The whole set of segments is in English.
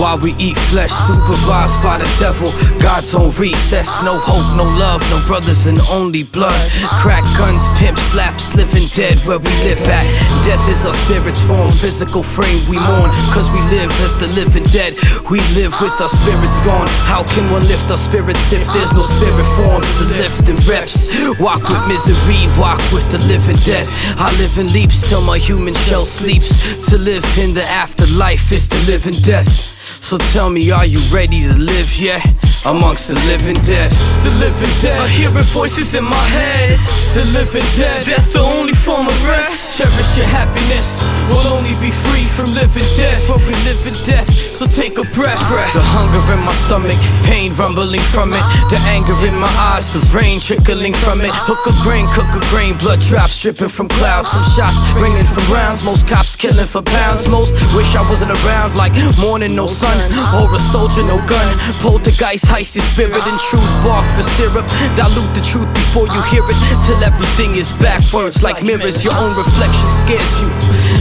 while we eat flesh, supervised by the devil, God's own recess. No hope, no love, no brothers and only blood. Crack guns, pimp slaps, living dead where we live at. Death is our spirit's form, physical frame we mourn, cause we live as the living dead. We live with our spirits gone. How can one lift our spirits if there's no spirit form to lift in reps? Walk with misery, walk with the living dead. I live in leaps till my human shell sleeps. To live in the afterlife is to live in death. So tell me, are you ready to live yet? Amongst the living dead. The living dead. I hear voices in my head. The living dead. Death the only form of rest. Cherish your happiness. We'll only be free from living death, but we live in death. So take a breath. The hunger in my stomach, pain rumbling from it. The anger in my eyes, the rain trickling from it. Hook a grain, cook a grain, blood drops dripping from clouds. Some shots ringing from rounds. Most cops killing for pounds. Most wish I wasn't around, like morning no sun, or a soldier no gun. Poltergeist heist your spirit and truth bark for syrup. Dilute the truth before you hear it, till everything is backwards like mirrors. Your own reflection scares you.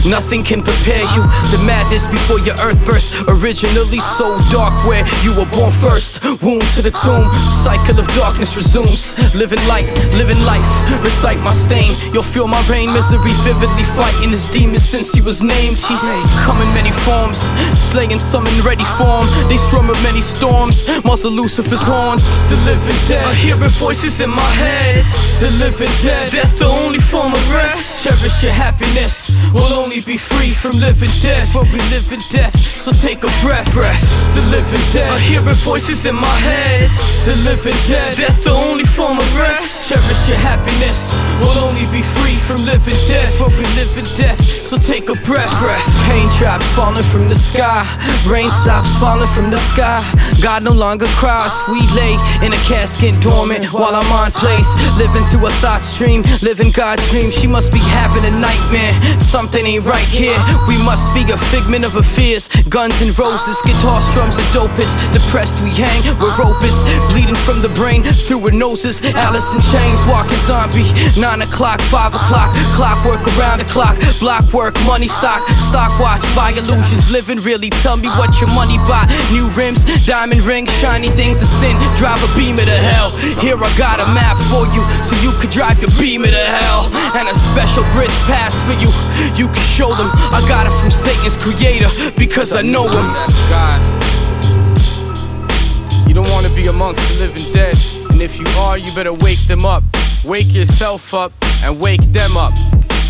Nothing can prepare you. The madness before your earth birth, originally so dark where you were born first. Womb to the tomb, cycle of darkness resumes. Living light, living life, recite my stain. You'll feel my reign, misery vividly fighting his demons since he was named. He come in many forms, slaying some in ready form. They strum with many storms, muzzle Lucifer's horns. The living dead, I hear voices in my head. The living dead, death the only form of rest. Cherish your happiness, we'll only be free from living death, but we live in death, so take a breath. The living dead, I hear voices in my head. The living dead, death the only form of rest. Cherish your happiness, we'll only be free from living death, but we live in death, so take a breath. Pain drops falling from the sky, rain stops falling from the sky. God no longer cries, we lay in a casket dormant while our minds blaze. Living through a thought stream, living God's dream. She must be having a nightmare, something ain't right here. We must be a figment of her fears. Guns and roses, guitar strums and dope hits. Depressed we hang, we're ropeless, bleeding from the brain through her noses. Alice in chains, walking zombie. 9 o'clock, 5 o'clock, clockwork around the clock. Block work, money stock, stock watch, buy illusions. Living really, tell me what your money buy. New rims, diamond rings, shiny things of sin. Drive a Beamer to hell. Here I got a map for you, so you could drive your Beamer to hell. And a special bridge pass for you, you can show them. I got it from Satan's creator, because I know him. That's God. You don't want to be amongst the living dead, and if you are, you better wake them up. Wake yourself up and wake them up.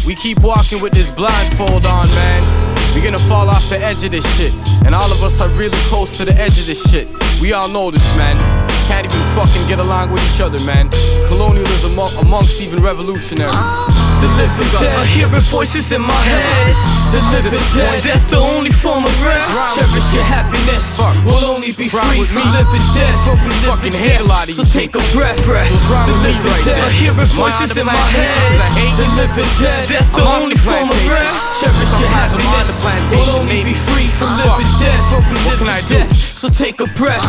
We keep walking with this blindfold on, man. We're gonna fall off the edge of this shit, and all of us are really close to the edge of this shit. We all know this, man. Can't even fucking get along with each other, man. Colonialism amongst even revolutionaries. The living dead, I hear voices in my head. The living dead, death the only form of rest. Cherish your happiness, we'll only be free from living dead, but we fucking hate a lot of you. So take a breath. The living dead, I hear voices in my head. The living dead, death the only form of rest. Cherish your happiness, we'll only be free from living dead, but we live in death, so take a breath.